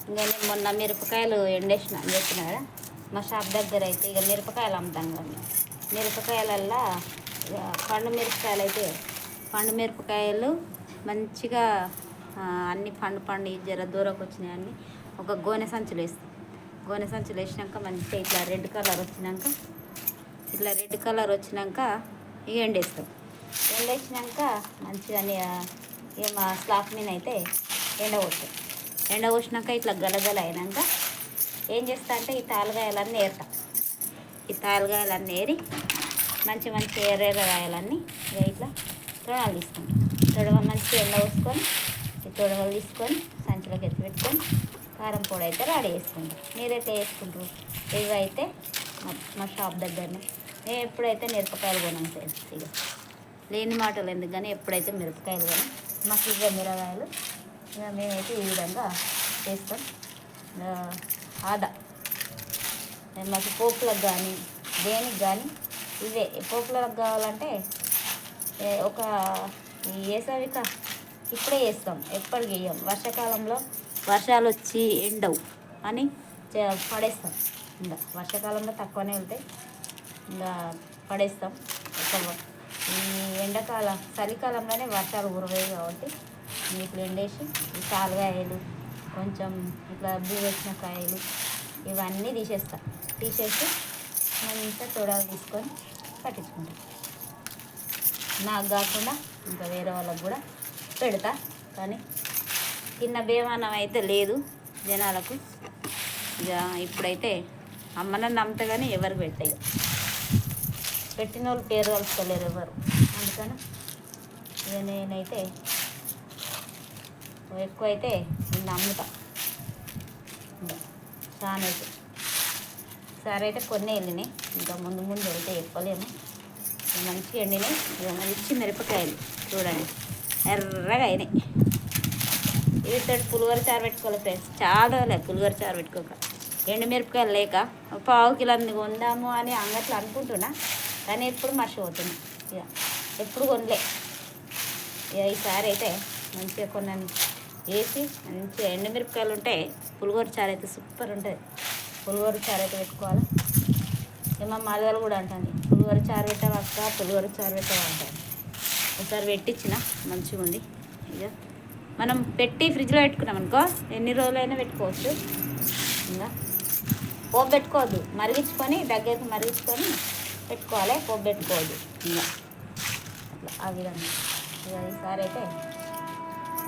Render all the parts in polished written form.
ఇంకా నేను మొన్న మిరపకాయలు ఎండేసిన అని చెప్పిన కదా, మా షాప్ దగ్గర అయితే ఇక మిరపకాయలు అమ్ముతాం కదా. మిరపకాయలల్లా ఇక పండు మిరపకాయలు మంచిగా అన్ని పండు జర దూరకు వచ్చినాయి అన్నీ ఒక గోనె సంచులు వేస్తాం. గోనె సంచులు వేసినాక మంచిగా ఇట్లా రెడ్ కలర్ వచ్చినాక ఇక ఎండేస్తాం. ఎండేసినాక మంచిగా ఇక మా స్లాబ్ మీద అయితే ఎండపోసినాక ఇట్లా గలగల అయినాక ఏం చేస్తా అంటే ఈ తాలుగాయలన్నీ ఏరి మంచి ఎర్రగాయలన్నీ ఇట్లా తొడవలు తీసుకుంటాం. మంచిగా ఎండ పోసుకొని ఈ తొడవలు తీసుకొని సంచిలోకి ఎత్తి పెట్టుకొని కారం పొడి అయితే రెడీ చేసుకుంటాం. మీరైతే వేసుకుంటారు. ఇవి అయితే మా షాప్ దగ్గరనే మేము ఎప్పుడైతే మిరపకాయలు కొనం ఫ్రెండ్స్, ఇక లేని మాటలు ఎందుకు కానీ ఎప్పుడైతే మిరపకాయలు కొనం మాకు ఇక మిరగాయలు ఇక మేమైతే ఈ విధంగా చేస్తాం. ఆదా మాకు పోపులకు కానీ దేనికి కానీ ఇవే పోపులకు కావాలంటే ఒక వేసవిక ఇప్పుడే చేస్తాం, ఎప్పటికి వేయం. వర్షాకాలంలో వర్షాలు వచ్చి ఎండవు అని పడేస్తాం. ఇంకా వర్షాకాలంలో తక్కువనే వెళ్తాయి, ఇంకా పడేస్తాం. ఈ చలికాలంలోనే వర్షాలు కురవేయి కాబట్టి ఇట్లా ఎండేసి ఈ తాలుగాయలు కొంచెం ఇట్లా వచ్చిన కాయలు ఇవన్నీ తీసేసి మంచిగా తొడలు తీసుకొని పట్టించుకుంటాం. నాకు కాకుండా ఇంకా వేరే వాళ్ళకు కూడా పెడతా. కానీ తిన్న బేమానం అయితే లేదు జనాలకు. ఇక ఇప్పుడైతే అమ్మనని నమ్ముతా కానీ ఎవరికి పెట్టాయి, పెట్టిన వాళ్ళు పేరు కలుసుకోలేరు ఎవరు. అందుకని ఇక నేనైతే ఎక్కువైతే నిన్ను అమ్ముతా. చాలా అయితే సరే అయితే కొన్ని వెళ్ళినాయి, ఇంకా ముందు వెళ్తే చెప్పలేము. మంచిగా ఎండినాయి. ఇక మంచి మిరపకాయలు చూడండి ఎర్రగా అయినాయి. వీటితో పులిహోర చారు పెట్టుకోవాలి ఫ్రెండ్స్. చాలా రోజులే పులిహోర చారు పెట్టుకోక, ఎండుమిరపకాయలు లేక పావు కిలో కొందాము అని అంగట్లో అనుకుంటున్నా, కానీ ఎప్పుడు మర్చిపోతున్నా. ఇక ఎప్పుడు కొనలే. ఇక ఈసారి అయితే మంచిగా కొన్నాను వేసి మంచిగా ఎండుమిరపకాయలు ఉంటే పులిహోర చారు అయితే సూపర్ ఉంటుంది. పులిహోర చారు అయితే పెట్టుకోవాలి. ఇక మా మరదలు కూడా అంటుంది పులిహోర చారు పెట్టవక్క, పులిహోర చారు పెట్టవా అంటారు. ఒకసారి పెట్టించిన మంచిగా ఉంది. ఇక మనం పెట్టి ఫ్రిడ్జ్లో పెట్టుకున్నాం అనుకో ఎన్ని రోజులైనా పెట్టుకోవచ్చు. ఇంకా పోపు పెట్టుకోవద్దు, మరిగించుకొని దగ్గరికి మరిగించుకొని పెట్టుకోవాలి, పోపు పెట్టుకోవద్దు. ఇంకా అట్లా ఆ విధంగా. ఇక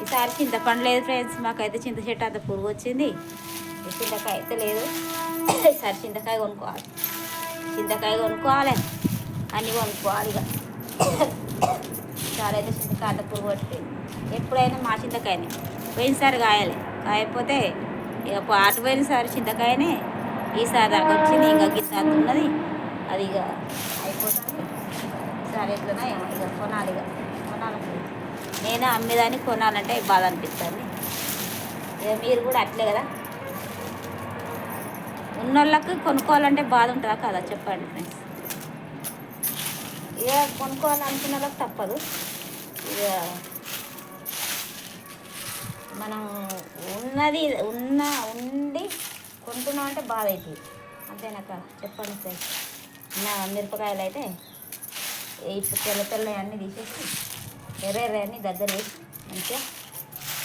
ఈసారి చింతపండు లేదు ఫ్రెండ్స్. మాకైతే చింత చెట్టు అంత పురుగు వచ్చింది. చింతకాయ అయితే లేదు. ఈసారి చింతకాయ కొనుక్కోవాలి అన్నీ కొనుక్కోవాలి. ఇక ఈసారి అయితే చింతకాయ అంత పురుగు పట్టింది. ఎప్పుడైనా మా చింతకాయనే పోయినసారి కాయకపోతే ఇక అటు పోయినసారి చింతకాయనే ఈసారి దాకా వచ్చింది. ఇంకా గిత్త ఉన్నది అది ఇక అయిపోతుంది. ఈసారి ఎట్లనా ఇక కొనాలి. నేను అమ్మేదాన్ని కొనాలంటే బాధ అనిపిస్తుంది. ఇక మీరు కూడా అట్లే కదా, ఉన్నోళ్ళకి కొనుక్కోవాలంటే బాధ ఉంటుందా కదా చెప్పండి ఫ్రెండ్స్. ఇక కొనుక్కోవాలనుకున్న వాళ్ళకి తప్పదు. ఇక మనం ఉండి కొంటున్నాం అంటే బాధ అవుతుంది. అంతేనాక చెప్పండి ఫ్రెండ్స్. నా మిరపకాయలు అయితే ఇప్పుడు తెల్ల అన్నీ తీసేసి ఎర్రని దగ్గర వేసి మంచిగా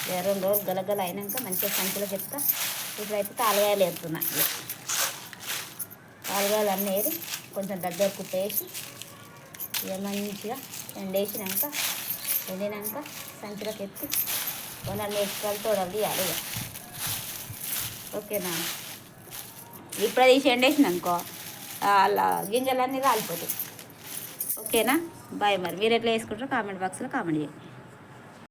2 రోజులు గలగల అయినాక మంచిగా సంచులో చెప్తా. ఇప్పుడైతే తాలుగాయలు వేస్తున్నా. తాలుగాయలు అన్నీ ఏరి కొంచెం దగ్గర కుప్పేసి ఇక మంచిగా ఎండినాక సంచులోకి ఎత్తి కొన్ని నేర్చుకోవాలి తోడలు తీయాలి. ఇక ఓకేనా. ఇప్పుడు తీసి ఎండేసినాకో అలా గింజలన్నీ రాలిపోతాయి. ఓకేనా. బాయ్. మరి మీరు ఎట్లా వేసుకుంటారో కామెంట్ బాక్స్లో కామెంట్ చేయండి.